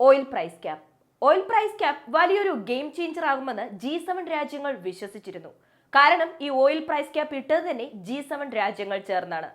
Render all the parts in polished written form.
Oil price cap. Oil price cap വലിയൊരു game changer ആകുമെന്ന് G7 രാജ്യങ്ങൾ വിശ്വസിച്ചിരുന്നു. കാരണം ഈ ഓയിൽ പ്രൈസ് ക്യാപ്പ് ഇട്ടത് തന്നെ G7 രാജ്യങ്ങൾ ചേർന്നാണ്.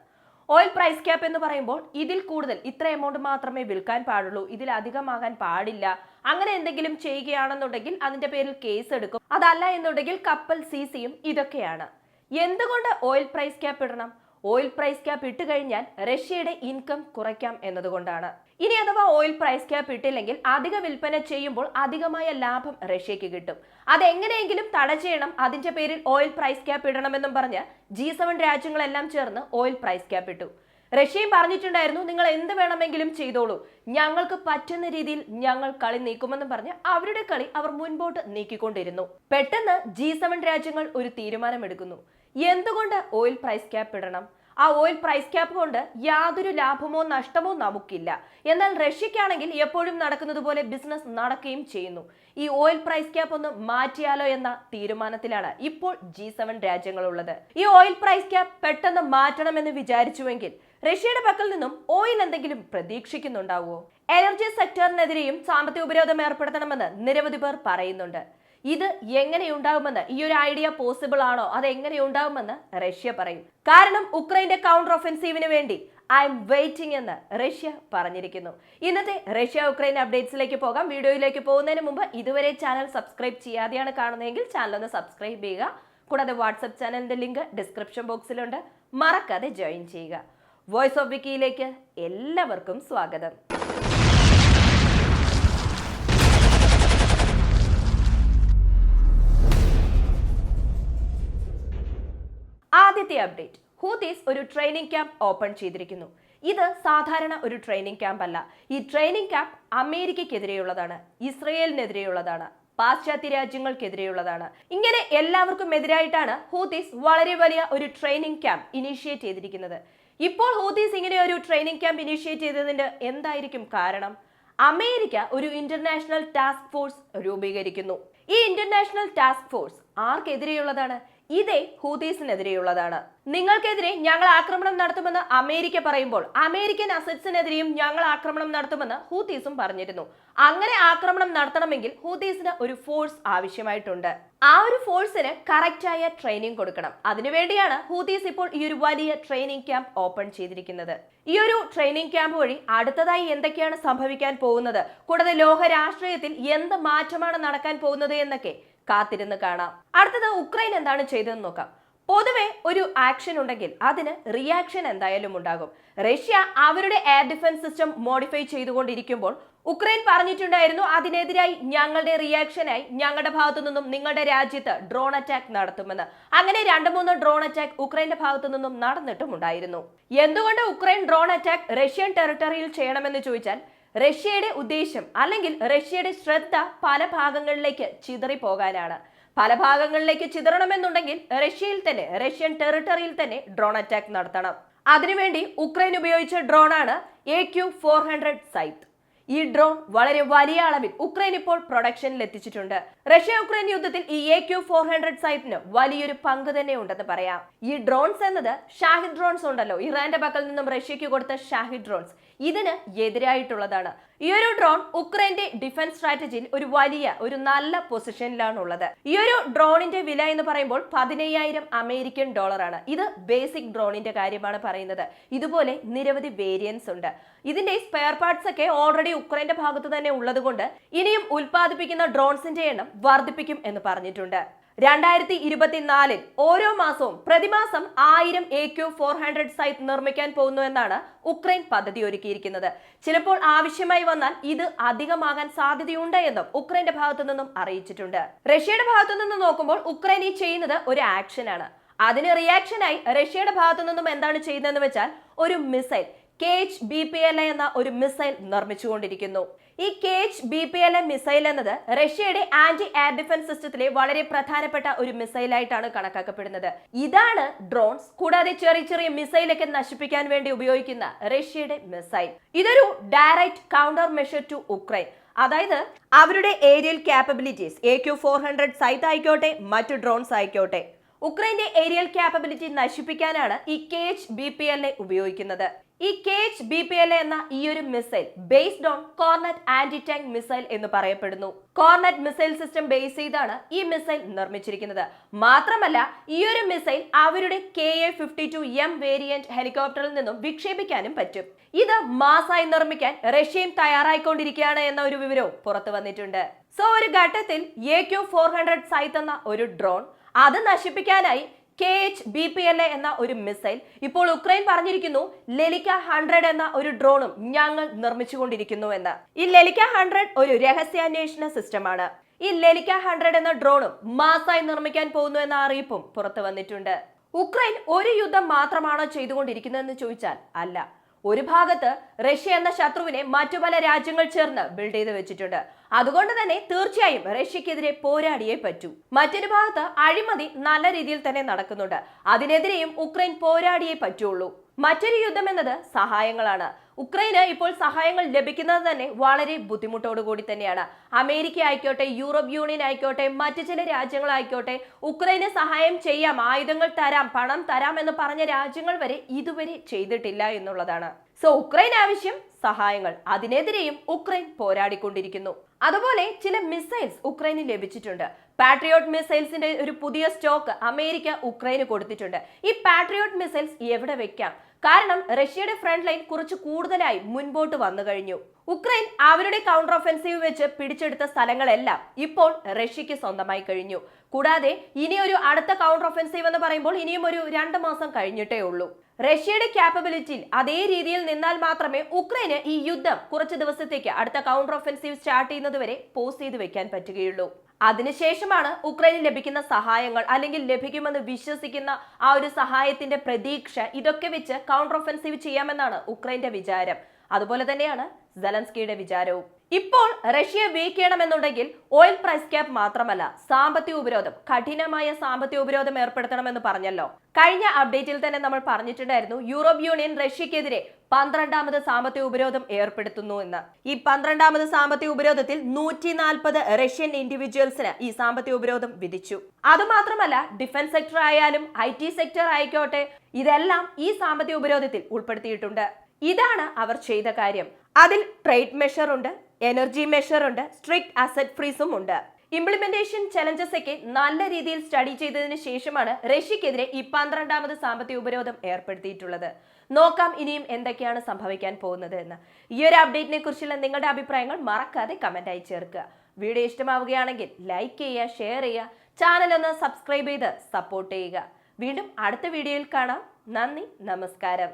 ഓയിൽ പ്രൈസ് ക്യാപ്പ് എന്ന് പറയുമ്പോൾ ഇതിൽ കൂടുതൽ ഇത്ര എമൗണ്ട് മാത്രമേ വിൽക്കാൻ പാടുള്ളൂ, ഇതിലധികമാകാൻ പാടില്ല, അങ്ങനെ എന്തെങ്കിലും ചെയ്യുകയാണെന്നുണ്ടെങ്കിൽ അതിന്റെ പേരിൽ കേസ് എടുക്കും, അതല്ല എന്നുണ്ടെങ്കിൽ കപ്പൽ സീസ് ചെയ്യും. ഇതൊക്കെയാണ്. എന്തുകൊണ്ട് ഓയിൽ പ്രൈസ് ക്യാപ്പ് ഇടണം? ഓയിൽ പ്രൈസ് ക്യാപ്പ് ഇട്ട് കഴിഞ്ഞാൽ റഷ്യയുടെ ഇൻകം കുറയ്ക്കാം എന്നതുകൊണ്ടാണ്. ഇനി അഥവാ ഓയിൽ പ്രൈസ് ക്യാപ്പ് ഇട്ടില്ലെങ്കിൽ അധിക വിൽപ്പന ചെയ്യുമ്പോൾ അധികമായ ലാഭം റഷ്യക്ക് കിട്ടും. അതെങ്ങനെയെങ്കിലും തടഞ്ഞേണം, അതിന്റെ പേരിൽ ഓയിൽ പ്രൈസ് ക്യാപ്പ് ഇടണമെന്നും പറഞ്ഞ് G7 രാജ്യങ്ങളെല്ലാം ചേർന്ന് ഓയിൽ പ്രൈസ് ക്യാപ്പ് ഇട്ടു. റഷ്യയും പറഞ്ഞിട്ടുണ്ടായിരുന്നു, നിങ്ങൾ എന്ത് വേണമെങ്കിലും ചെയ്തോളൂ, ഞങ്ങൾക്ക് പറ്റുന്ന രീതിയിൽ ഞങ്ങൾ കളി നീക്കുമെന്നും പറഞ്ഞ് അവരുടെ കളി അവർ മുൻപോട്ട് നീക്കിക്കൊണ്ടിരുന്നു. പെട്ടെന്ന് G7 രാജ്യങ്ങൾ ഒരു തീരുമാനമെടുക്കുന്നു. എന്തുകൊണ്ട് ഓയിൽ പ്രൈസ് ക്യാപ്പ് ഇടണം? ആ ഓയിൽ പ്രൈസ് ക്യാപ്പ് കൊണ്ട് യാതൊരു ലാഭമോ നഷ്ടമോ നമുക്കില്ല. എന്നാൽ റഷ്യക്കാണെങ്കിൽ എപ്പോഴും നടക്കുന്നത് പോലെ ബിസിനസ് നടക്കുകയും ചെയ്യുന്നു. ഈ ഓയിൽ പ്രൈസ് ക്യാപ്പ് ഒന്ന് മാറ്റിയാലോ എന്ന തീരുമാനത്തിലാണ് ഇപ്പോൾ G7 രാജ്യങ്ങളുള്ളത്. ഈ ഓയിൽ പ്രൈസ് ക്യാപ്പ് പെട്ടെന്ന് മാറ്റണമെന്ന് വിചാരിച്ചുവെങ്കിൽ റഷ്യയുടെ പക്കൽ നിന്നും ഓയിൽ എന്തെങ്കിലും പ്രതീക്ഷിക്കുന്നുണ്ടാവുമോ? എനർജി സെക്ടറിനെതിരെയും സാമ്പത്തിക ഉപരോധം ഏർപ്പെടുത്തണമെന്ന് നിരവധി പേർ പറയുന്നുണ്ട്. ഇത് എങ്ങനെയുണ്ടാകുമെന്ന്, ഈ ഒരു ഐഡിയ പോസിബിൾ ആണോ, അത് എങ്ങനെയുണ്ടാകുമെന്ന് റഷ്യ പറയും. കാരണം ഉക്രൈന്റെ കൗണ്ടർ ഒഫൻസീവിന് വേണ്ടി ഐ എം വെയിറ്റിംഗ് എന്ന് റഷ്യ പറഞ്ഞിരിക്കുന്നു. ഇന്നത്തെ റഷ്യ ഉക്രൈൻ അപ്ഡേറ്റ്സിലേക്ക് പോകാം. വീഡിയോയിലേക്ക് പോകുന്നതിന് മുമ്പ് ഇതുവരെ ചാനൽ സബ്സ്ക്രൈബ് ചെയ്യാതെയാണ് കാണുന്നതെങ്കിൽ ചാനൽ ഒന്ന് സബ്സ്ക്രൈബ് ചെയ്യുക. കൂടാതെ വാട്സ്ആപ്പ് ചാനലിന്റെ ലിങ്ക് ഡിസ്ക്രിപ്ഷൻ ബോക്സിലുണ്ട്, മറക്കാതെ ജോയിൻ ചെയ്യുക. വോയിസ് ഓഫ് വിക്കിയിലേക്ക് എല്ലാവർക്കും സ്വാഗതം. ആദ്യത്തെ അപ്ഡേറ്റ്, ഹൂതീസ് ഒരു ട്രെയിനിങ് ക്യാമ്പ് ഓപ്പൺ ചെയ്തിരിക്കുന്നു. ഇത് സാധാരണ ഒരു ട്രെയിനിങ് ക്യാമ്പ് അല്ല. ഈ ട്രെയിനിങ് ക്യാമ്പ് അമേരിക്കയ്ക്കെതിരെയുള്ളതാണ്, ഇസ്രയേലിനെതിരെയുള്ളതാണ്, പാശ്ചാത്യ രാജ്യങ്ങൾക്കെതിരെയുള്ളതാണ്. ഇങ്ങനെ എല്ലാവർക്കും എതിരായിട്ടാണ് ഹൂതീസ് വളരെ വലിയ ഒരു ട്രെയിനിങ് ക്യാമ്പ് ഇനീഷ്യേറ്റ് ചെയ്തിരിക്കുന്നത്. ഇപ്പോൾ ഹൂതീസ് ഇങ്ങനെ ഒരു ട്രെയിനിങ് ക്യാമ്പ് ഇനീഷ്യേറ്റ് ചെയ്തതിന്റെ എന്തായിരിക്കും കാരണം? അമേരിക്ക ഒരു ഇന്റർനാഷണൽ ടാസ്ക് ഫോഴ്സ് രൂപീകരിക്കുന്നു. ഈ ഇന്റർനാഷണൽ ടാസ്ക് ഫോഴ്സ് ആർക്കെതിരെയുള്ളതാണ്? ഇതേ ഹൂതീസിനെതിരെയുള്ളതാണ്. നിങ്ങൾക്കെതിരെ ഞങ്ങൾ ആക്രമണം നടത്തുമെന്ന് അമേരിക്ക പറയുമ്പോൾ അമേരിക്കൻ അസറ്റ്സിനെതിരെയും ഞങ്ങൾ ആക്രമണം നടത്തുമെന്ന് ഹൂതീസും പറഞ്ഞിരുന്നു. അങ്ങനെ ആക്രമണം നടത്തണമെങ്കിൽ ഹൂതീസിന് ഒരു ഫോഴ്സ് ആവശ്യമായിട്ടുണ്ട്. ആ ഒരു ഫോഴ്സിന് കറക്റ്റായ ട്രെയിനിങ് കൊടുക്കണം. അതിനുവേണ്ടിയാണ് ഹൂതീസ് ഇപ്പോൾ ഈ ഒരു വലിയ ട്രെയിനിങ് ക്യാമ്പ് ഓപ്പൺ ചെയ്തിരിക്കുന്നത്. ഈ ഒരു ട്രെയിനിങ് ക്യാമ്പ് വഴി അടുത്തതായി എന്തൊക്കെയാണ് സംഭവിക്കാൻ പോകുന്നത്, കൂടാതെ ലോക രാഷ്ട്രീയത്തിൽ എന്ത് മാറ്റമാണ് നടക്കാൻ പോകുന്നത് എന്നൊക്കെ കാത്തിരുന്ന് കാണാം. അടുത്തത് ഉക്രൈൻ എന്താണ് ചെയ്തതെന്ന് നോക്കാം. പൊതുവെ ഒരു ആക്ഷൻ ഉണ്ടെങ്കിൽ അതിന് റിയാക്ഷൻ എന്തായാലും ഉണ്ടാകും. റഷ്യ അവരുടെ എയർ ഡിഫൻസ് സിസ്റ്റം മോഡിഫൈ ചെയ്തുകൊണ്ടിരിക്കുമ്പോൾ ഉക്രൈൻ പറഞ്ഞിട്ടുണ്ടായിരുന്നു, അതിനെതിരായി ഞങ്ങളുടെ റിയാക്ഷനായി ഞങ്ങളുടെ ഭാഗത്തു നിന്നും നിങ്ങളുടെ രാജ്യത്ത് ഡ്രോൺ അറ്റാക്ക് നടത്തുമെന്ന്. അങ്ങനെ 2-3 ഡ്രോൺ അറ്റാക്ക് ഉക്രൈന്റെ ഭാഗത്തു നിന്നും നടന്നിട്ടുമുണ്ടായിരുന്നു. എന്തുകൊണ്ട് ഉക്രൈൻ ഡ്രോൺ അറ്റാക്ക് റഷ്യൻ ടെറിട്ടറിയിൽ ചെയ്യണമെന്ന് ചോദിച്ചാൽ റഷ്യയുടെ ഉദ്ദേശം അല്ലെങ്കിൽ റഷ്യയുടെ ശ്രദ്ധ പല ഭാഗങ്ങളിലേക്ക് ചിതറി പോകാനാണ്. പല ഭാഗങ്ങളിലേക്ക് ചിതറണമെന്നുണ്ടെങ്കിൽ റഷ്യയിൽ തന്നെ, റഷ്യൻ ടെറിട്ടറിയിൽ തന്നെ ഡ്രോൺ അറ്റാക്ക് നടത്തണം. അതിനുവേണ്ടി ഉക്രൈൻ ഉപയോഗിച്ച ഡ്രോണാണ് AQ-400 സൈത്ത്. ഈ ഡ്രോൺ വളരെ വലിയ അളവിൽ ഉക്രൈൻ ഇപ്പോൾ പ്രൊഡക്ഷനിൽ എത്തിച്ചിട്ടുണ്ട്. റഷ്യ ഉക്രൈൻ യുദ്ധത്തിൽ ഈ AQ-400 സൈറ്റിന് വലിയൊരു പങ്ക് തന്നെ ഉണ്ടെന്ന് പറയാം. ഈ ഡ്രോൺസ് എന്നത് ഷാഹിദ് ഡ്രോൺസ് ഉണ്ടല്ലോ, ഇറാന്റെ പക്കൽ നിന്നും റഷ്യക്ക് കൊടുത്ത ഷാഹിദ് ഡ്രോൺസ്, ഇതിന് എതിരായിട്ടുള്ളതാണ്. ഈ ഒരു ഡ്രോൺ ഉക്രൈന്റെ ഡിഫൻസ് സ്ട്രാറ്റജിയിൽ ഒരു നല്ല പൊസിഷനിലാണ് ഉള്ളത്. ഈ ഒരു ഡ്രോണിന്റെ വില എന്ന് പറയുമ്പോൾ $15,000 അമേരിക്കൻ ഡോളറാണ്. ഇത് ബേസിക് ഡ്രോണിന്റെ കാര്യമാണ് പറയുന്നത്. ഇതുപോലെ നിരവധി വേരിയൻസ് ഉണ്ട്. ഇതിന്റെ സ്പെയർ പാർട്സ് ഒക്കെ ഓൾറെഡി ഉക്രൈന്റെ ഭാഗത്ത് തന്നെ ഉള്ളത് കൊണ്ട് ഇനിയും ഉൽപ്പാദിപ്പിക്കുന്ന ഡ്രോൺസിന്റെ എണ്ണം വർദ്ധിപ്പിക്കും എന്ന് പറഞ്ഞിട്ടുണ്ട്. 2024 ഓരോ മാസവും പ്രതിമാസം 1000 AQ-400 സൈറ്റ് നിർമ്മിക്കാൻ പോകുന്നു എന്നാണ് ഉക്രൈൻ പദ്ധതി ഒരുക്കിയിരിക്കുന്നത്. ചിലപ്പോൾ ആവശ്യമായി വന്നാൽ ഇത് അധികമാകാൻ സാധ്യതയുണ്ട് എന്നും ഉക്രൈന്റെ ഭാഗത്തു നിന്നും അറിയിച്ചിട്ടുണ്ട്. റഷ്യയുടെ ഭാഗത്തു നിന്നും നോക്കുമ്പോൾ ഉക്രൈൻ ഈ ചെയ്യുന്നത് ഒരു ആക്ഷനാണ്. അതിന് റിയാക്ഷനായി റഷ്യയുടെ ഭാഗത്തു നിന്നും എന്താണ് ചെയ്യുന്നതെന്ന് വെച്ചാൽ ഒരു മിസൈൽ KH-BPLA എന്ന ഒരു മിസൈൽ നിർമ്മിച്ചുകൊണ്ടിരിക്കുന്നു. ഈ KH-BPLA മിസൈൽ എന്നത് റഷ്യയുടെ ആന്റി എയർ ഡിഫൻസ് സിസ്റ്റത്തിലെ വളരെ പ്രധാനപ്പെട്ട ഒരു മിസൈലായിട്ടാണ് കണക്കാക്കപ്പെടുന്നത്. ഇതാണ് ഡ്രോൺസ്, കൂടാതെ ചെറിയ ചെറിയ മിസൈലൊക്കെ നശിപ്പിക്കാൻ വേണ്ടി ഉപയോഗിക്കുന്ന റഷ്യയുടെ മിസൈൽ. ഇതൊരു direct counter measure to Ukraine. അതായത് അവരുടെ ഏരിയൽ ക്യാപ്പബിലിറ്റീസ്, AQ-400 സൈറ്റ് ആയിക്കോട്ടെ, മറ്റു ഡ്രോൺസ് ആയിക്കോട്ടെ, ഉക്രൈന്റെ ഏരിയൽ ക്യാപ്പബിലിറ്റി നശിപ്പിക്കാനാണ് ഈ KH-BPLA ഉപയോഗിക്കുന്നത്. ഈ KH-BPLA എന്ന ഈ ഒരു missile based on Kornet anti tank missile എന്ന് പറയപ്പെടുന്നു. കോർണറ്റ് മിസൈൽ സിസ്റ്റം ബേസ് ചെയ്താണ് ഈ മിസൈൽ നിർമ്മിച്ചിരിക്കുന്നത്. മാത്രമല്ല ഈ ഒരു മിസൈൽ അവരുടെ KA-52M വേരിയന്റ് ഹെലികോപ്റ്ററിൽ നിന്നും വിക്ഷേപിക്കാനും പറ്റും. ഇത് മാസായി നിർമ്മിക്കാൻ റഷ്യയും തയ്യാറായിക്കൊണ്ടിരിക്കുകയാണ് എന്ന ഒരു വിവരവും പുറത്തു വന്നിട്ടുണ്ട്. സോ ഒരു ഘട്ടത്തിൽ AQ-400 സൈത്ത് എന്ന ഒരു ഡ്രോൺ അത് നശിപ്പിക്കാനായി KH-BPLA എന്ന ഒരു മിസൈൽ ഇപ്പോൾ ഉക്രൈൻ പറഞ്ഞിരിക്കുന്നു ലെലിക്ക 100 എന്ന ഒരു ഡ്രോണും ഞങ്ങൾ നിർമ്മിച്ചുകൊണ്ടിരിക്കുന്നു എന്ന്. ഈ ലെലിക്ക 100 ഒരു രഹസ്യാന്വേഷണ സിസ്റ്റമാണ്. ഈ ലെലിക്ക 100 എന്ന ഡ്രോണും മാസായി നിർമ്മിക്കാൻ പോകുന്നു എന്ന അറിയിപ്പും പുറത്തു വന്നിട്ടുണ്ട്. ഉക്രൈൻ ഒരു യുദ്ധം മാത്രമാണോ ചെയ്തുകൊണ്ടിരിക്കുന്നതെന്ന് ചോദിച്ചാൽ അല്ല. ഒരു ഭാഗത്ത് റഷ്യ എന്ന ശത്രുവിനെ മറ്റു പല രാജ്യങ്ങൾ ചേർന്ന് ബിൽഡ് ചെയ്ത് വെച്ചിട്ടുണ്ട്. അതുകൊണ്ട് തന്നെ തീർച്ചയായും റഷ്യക്കെതിരെ പോരാടിയേ പറ്റൂ. മറ്റൊരു ഭാഗത്ത് അഴിമതി നല്ല രീതിയിൽ തന്നെ നടക്കുന്നുണ്ട്. അതിനെതിരെയും ഉക്രൈൻ പോരാടിയേ പറ്റുള്ളൂ. മറ്റൊരു യുദ്ധം എന്നത് സഹായങ്ങളാണ്. ഉക്രൈന് ഇപ്പോൾ സഹായങ്ങൾ ലഭിക്കുന്നത് തന്നെ വളരെ ബുദ്ധിമുട്ടോടുകൂടി തന്നെയാണ്. അമേരിക്ക ആയിക്കോട്ടെ, യൂറോപ്പ് യൂണിയൻ ആയിക്കോട്ടെ, മറ്റു ചില രാജ്യങ്ങളായിക്കോട്ടെ ഉക്രൈന് സഹായം ചെയ്യാം, ആയുധങ്ങൾ തരാം, പണം തരാം എന്ന് പറഞ്ഞ രാജ്യങ്ങൾ വരെ ഇതുവരെ ചെയ്തിട്ടില്ല എന്നുള്ളതാണ്. സോ ഉക്രൈൻ ആവശ്യം സഹായങ്ങൾ, അതിനെതിരെയും ഉക്രൈൻ പോരാടിക്കൊണ്ടിരിക്കുന്നു. അതുപോലെ ചില മിസൈൽസ് ഉക്രൈന് ലഭിച്ചിട്ടുണ്ട്. പാട്രിയോട്ട് മിസൈൽസിന്റെ ഒരു പുതിയ സ്റ്റോക്ക് അമേരിക്ക ഉക്രൈന് കൊടുത്തിട്ടുണ്ട്. ഈ പാട്രിയോട്ട് മിസൈൽസ് എവിടെ വെക്കാം? കാരണം റഷ്യയുടെ ഫ്രണ്ട് ലൈൻ കുറച്ച് കൂടുതലായി മുൻപോട്ട് വന്നു കഴിഞ്ഞു. ഉക്രൈൻ അവരുടെ കൗണ്ടർ ഒഫൻസീവ് വെച്ച് പിടിച്ചെടുത്ത സ്ഥലങ്ങളെല്ലാം ഇപ്പോൾ റഷ്യക്ക് സ്വന്തമായി കഴിഞ്ഞു. കൂടാതെ ഇനിയൊരു അടുത്ത കൗണ്ടർ ഒഫൻസീവ് എന്ന് പറയുമ്പോൾ ഇനിയും ഒരു 2 മാസം കഴിഞ്ഞിട്ടേ ഉള്ളൂ. റഷ്യയുടെ ക്യാപ്പബിലിറ്റിയിൽ അതേ രീതിയിൽ നിന്നാൽ മാത്രമേ ഉക്രൈന് ഈ യുദ്ധം കുറച്ച് ദിവസത്തേക്ക് അടുത്ത കൗണ്ടർ ഒഫൻസീവ് സ്റ്റാർട്ട് ചെയ്യുന്നത് വരെ പോസ് ചെയ്ത് വെക്കാൻ പറ്റുകയുള്ളൂ. അതിനുശേഷമാണ് ഉക്രൈന് ലഭിക്കുന്ന സഹായങ്ങൾ അല്ലെങ്കിൽ ലഭിക്കുമെന്ന് വിശ്വസിക്കുന്ന ആ ഒരു സഹായത്തിന്റെ പ്രതീക്ഷ ഇതൊക്കെ വെച്ച് കൗണ്ടർ ഒഫൻസീവ് ചെയ്യാമെന്നാണ് ഉക്രൈന്റെ വിചാരം. അതുപോലെ തന്നെയാണ് സെലൻസ്കിയുടെ വിചാരവും. ഇപ്പോൾ റഷ്യ വീക്ക് ചെയ്യണമെന്നുണ്ടെങ്കിൽ ഓയിൽ പ്രൈസ് ക്യാപ്പ് മാത്രമല്ല, സാമ്പത്തിക ഉപരോധം, കഠിനമായ സാമ്പത്തിക ഉപരോധം ഏർപ്പെടുത്തണമെന്ന് പറഞ്ഞല്ലോ. കഴിഞ്ഞ അപ്ഡേറ്റിൽ തന്നെ നമ്മൾ പറഞ്ഞിട്ടുണ്ടായിരുന്നു യൂറോപ്പ് യൂണിയൻ റഷ്യക്കെതിരെ 12ാമത് സാമ്പത്തിക ഉപരോധം ഏർപ്പെടുത്തുന്നു എന്ന്. ഈ 12ാമത് സാമ്പത്തിക ഉപരോധത്തിൽ 140 റഷ്യൻ ഇൻഡിവിജ്വൽസിന് ഈ സാമ്പത്തിക ഉപരോധം വിധിച്ചു. അതുമാത്രമല്ല ഡിഫൻസ് സെക്ടർ ആയാലും IT സെക്ടർ ആയിക്കോട്ടെ ഇതെല്ലാം ഈ സാമ്പത്തിക ഉപരോധത്തിൽ ഉൾപ്പെടുത്തിയിട്ടുണ്ട്. ഇതാണ് അവർ ചെയ്ത കാര്യം. അതിൽ ട്രേഡ് മെഷർ ഉണ്ട്, എനർജി മെഷർ ഉണ്ട്, സ്ട്രിക്റ്റ് അസറ്റ് ഫ്രീസും ഉണ്ട്. ഇംപ്ലിമെന്റേഷൻ ചലഞ്ചസ് ഒക്കെ നല്ല രീതിയിൽ സ്റ്റഡി ചെയ്തതിന് ശേഷമാണ് റഷ്യക്കെതിരെ ഈ 12ാമത് സാമ്പത്തിക ഉപരോധം ഏർപ്പെടുത്തിയിട്ടുള്ളത്. നോക്കാം ഇനിയും എന്തൊക്കെയാണ് സംഭവിക്കാൻ പോകുന്നത് എന്ന്. ഈ ഒരു അപ്ഡേറ്റിനെ കുറിച്ചുള്ള നിങ്ങളുടെ അഭിപ്രായങ്ങൾ മറക്കാതെ കമന്റായി ചേർക്കുക. വീഡിയോ ഇഷ്ടമാവുകയാണെങ്കിൽ ലൈക്ക് ചെയ്യുക, ഷെയർ ചെയ്യുക, ചാനൽ ഒന്ന് സബ്സ്ക്രൈബ് ചെയ്ത് സപ്പോർട്ട് ചെയ്യുക. വീണ്ടും അടുത്ത വീഡിയോയിൽ കാണാം. നന്ദി, നമസ്കാരം.